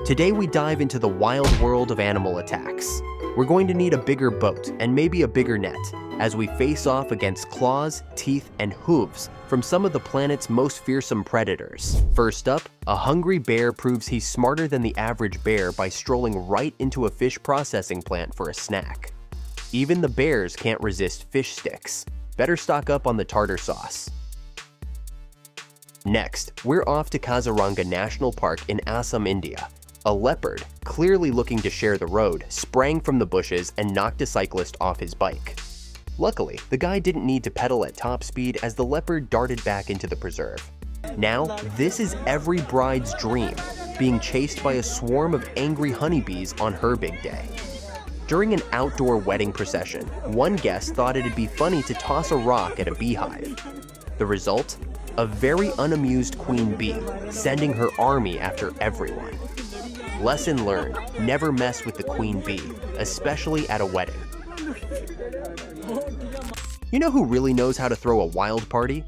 Today we dive into the wild world of animal attacks. We're going to need a bigger boat and maybe a bigger net as we face off against claws, teeth, and hooves from some of the planet's most fearsome predators. First up, a hungry bear proves he's smarter than the average bear by strolling right into a fish processing plant for a snack. Even the bears can't resist fish sticks. Better stock up on the tartar sauce. Next, we're off to Kaziranga National Park in Assam, India. A leopard, clearly looking to share the road, sprang from the bushes and knocked a cyclist off his bike. Luckily, the guy didn't need to pedal at top speed as the leopard darted back into the preserve. Now, this is every bride's dream, being chased by a swarm of angry honeybees on her big day. During an outdoor wedding procession, one guest thought it'd be funny to toss a rock at a beehive. The result? A very unamused queen bee, sending her army after everyone. Lesson learned, never mess with the queen bee, especially at a wedding. You know who really knows how to throw a wild party?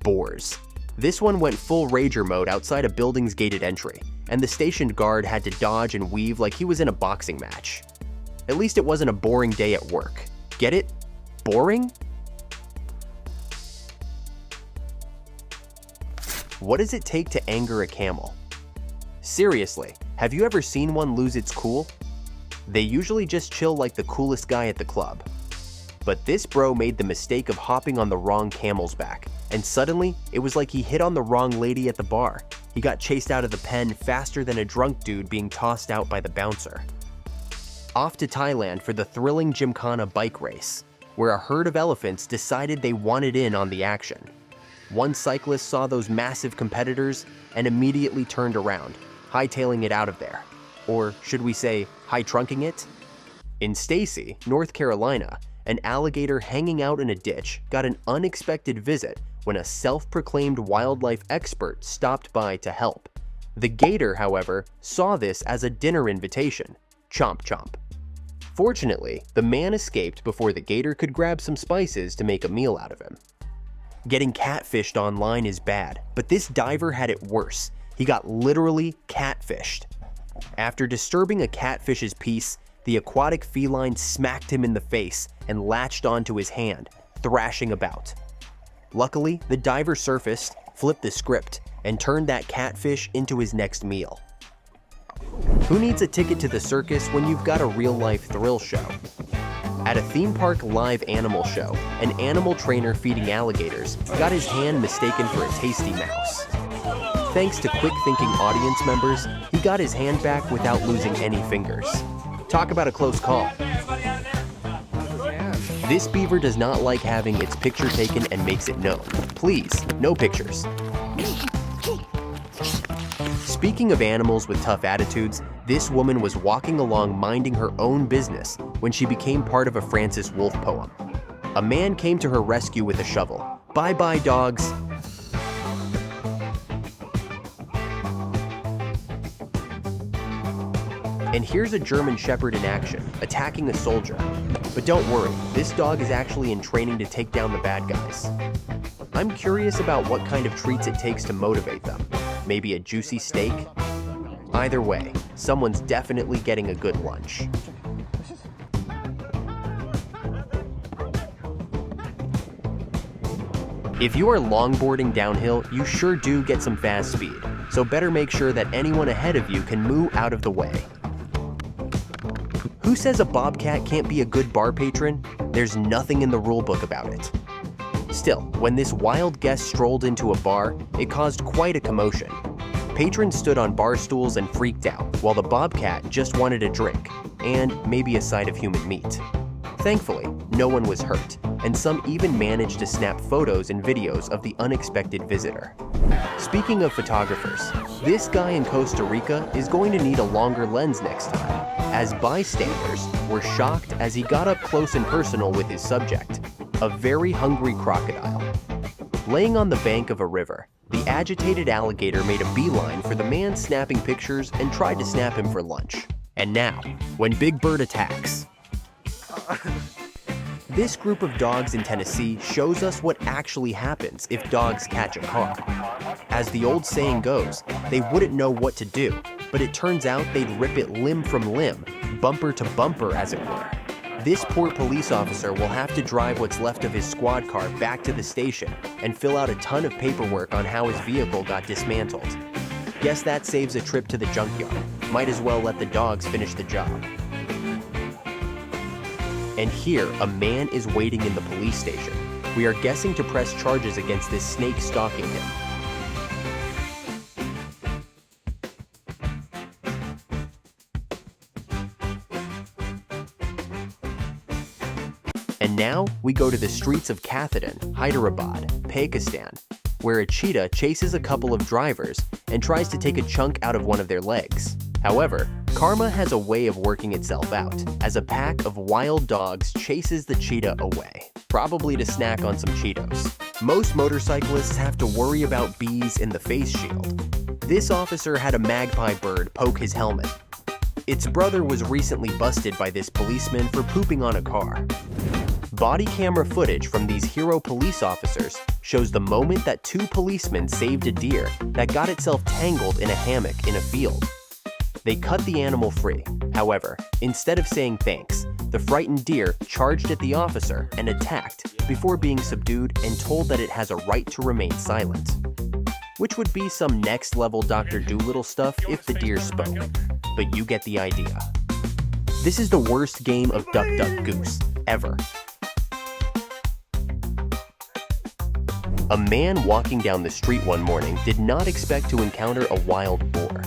Boars. This one went full rager mode outside a building's gated entry, and the stationed guard had to dodge and weave like he was in a boxing match. At least it wasn't a boring day at work. Get it? Boring? What does it take to anger a camel? Seriously, have you ever seen one lose its cool? They usually just chill like the coolest guy at the club. But this bro made the mistake of hopping on the wrong camel's back, and suddenly, it was like he hit on the wrong lady at the bar. He got chased out of the pen faster than a drunk dude being tossed out by the bouncer. Off to Thailand for the thrilling Gymkhana bike race, where a herd of elephants decided they wanted in on the action. One cyclist saw those massive competitors and immediately turned around, hightailing it out of there. Or should we say, high-trunking it? In Stacy, North Carolina, an alligator hanging out in a ditch got an unexpected visit when a self-proclaimed wildlife expert stopped by to help. The gator, however, saw this as a dinner invitation. Chomp chomp. Fortunately, the man escaped before the gator could grab some spices to make a meal out of him. Getting catfished online is bad, but this diver had it worse. He got literally catfished. After disturbing a catfish's peace, the aquatic feline smacked him in the face and latched onto his hand, thrashing about. Luckily, the diver surfaced, flipped the script, and turned that catfish into his next meal. Who needs a ticket to the circus when you've got a real-life thrill show? At a theme park live animal show, an animal trainer feeding alligators got his hand mistaken for a tasty mouse. Thanks to quick-thinking audience members, he got his hand back without losing any fingers. Talk about a close call. This beaver does not like having its picture taken and makes it known. Please, no pictures. Speaking of animals with tough attitudes, this woman was walking along minding her own business when she became part of a Francis Wolff poem. A man came to her rescue with a shovel. Bye-bye, dogs. And here's a German Shepherd in action, attacking a soldier. But don't worry, this dog is actually in training to take down the bad guys. I'm curious about what kind of treats it takes to motivate them. Maybe a juicy steak? Either way, someone's definitely getting a good lunch. If you are longboarding downhill, you sure do get some fast speed, so better make sure that anyone ahead of you can move out of the way. Who says a bobcat can't be a good bar patron? There's nothing in the rulebook about it. Still, when this wild guest strolled into a bar, it caused quite a commotion. Patrons stood on bar stools and freaked out, while the bobcat just wanted a drink, and maybe a side of human meat. Thankfully, no one was hurt, and some even managed to snap photos and videos of the unexpected visitor. Speaking of photographers, this guy in Costa Rica is going to need a longer lens next time, as bystanders were shocked as he got up close and personal with his subject, a very hungry crocodile. Laying on the bank of a river, the agitated alligator made a beeline for the man snapping pictures and tried to snap him for lunch. And now, when Big Bird attacks. This group of dogs in Tennessee shows us what actually happens if dogs catch a car. As the old saying goes, they wouldn't know what to do, but it turns out they'd rip it limb from limb, bumper to bumper as it were. This poor police officer will have to drive what's left of his squad car back to the station and fill out a ton of paperwork on how his vehicle got dismantled. Guess that saves a trip to the junkyard. Might as well let the dogs finish the job. And here, a man is waiting in the police station. We are guessing to press charges against this snake stalking him. And now, we go to the streets of Kathidan, Hyderabad, Pakistan, where a cheetah chases a couple of drivers and tries to take a chunk out of one of their legs. However, karma has a way of working itself out, as a pack of wild dogs chases the cheetah away, probably to snack on some Cheetos. Most motorcyclists have to worry about bees in the face shield. This officer had a magpie bird poke his helmet. Its brother was recently busted by this policeman for pooping on a car. Body camera footage from these hero police officers shows the moment that two policemen saved a deer that got itself tangled in a hammock in a field. They cut the animal free. However, instead of saying thanks, the frightened deer charged at the officer and attacked before being subdued and told that it has a right to remain silent. Which would be some next-level Dr. Dolittle stuff if the deer spoke, but you get the idea. This is the worst game of Duck Duck Goose ever. A man walking down the street one morning did not expect to encounter a wild boar.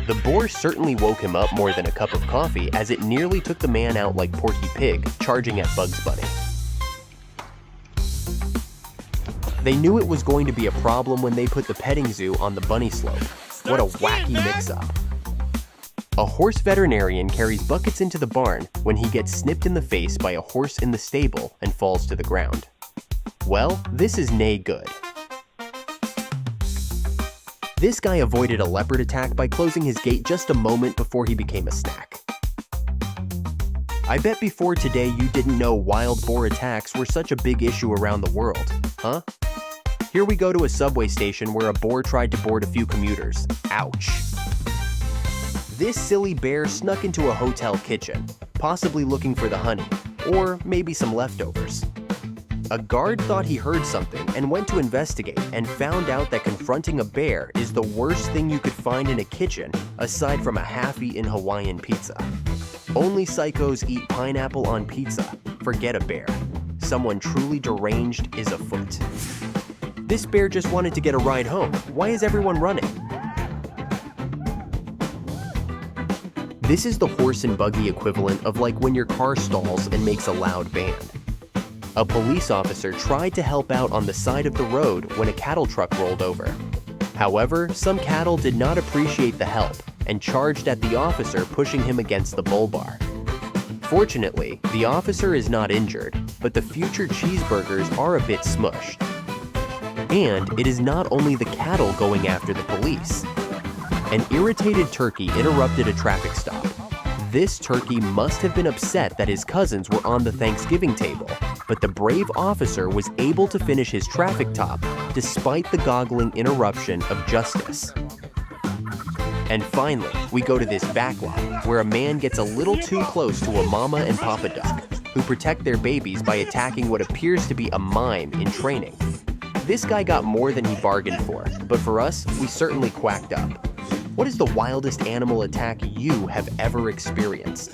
The boar certainly woke him up more than a cup of coffee, as it nearly took the man out like Porky Pig charging at Bugs Bunny. They knew it was going to be a problem when they put the petting zoo on the bunny slope. What a wacky mix-up. A horse veterinarian carries buckets into the barn when he gets snipped in the face by a horse in the stable and falls to the ground. Well, this is nay good. This guy avoided a leopard attack by closing his gate just a moment before he became a snack. I bet before today you didn't know wild boar attacks were such a big issue around the world, huh? Here we go to a subway station where a boar tried to board a few commuters. Ouch. This silly bear snuck into a hotel kitchen, possibly looking for the honey, or maybe some leftovers. A guard thought he heard something and went to investigate and found out that confronting a bear is the worst thing you could find in a kitchen aside from a half-eaten Hawaiian pizza. Only psychos eat pineapple on pizza. Forget a bear. Someone truly deranged is afoot. This bear just wanted to get a ride home. Why is everyone running? This is the horse and buggy equivalent of like when your car stalls and makes a loud band. A police officer tried to help out on the side of the road when a cattle truck rolled over. However, some cattle did not appreciate the help and charged at the officer, pushing him against the bull bar. Fortunately, the officer is not injured, but the future cheeseburgers are a bit smushed. And it is not only the cattle going after the police. An irritated turkey interrupted a traffic stop. This turkey must have been upset that his cousins were on the Thanksgiving table, but the brave officer was able to finish his traffic stop despite the goggling interruption of justice. And finally, we go to this backlot where a man gets a little too close to a mama and papa duck, who protect their babies by attacking what appears to be a mime in training. This guy got more than he bargained for, but for us, we certainly quacked up. What is the wildest animal attack you have ever experienced?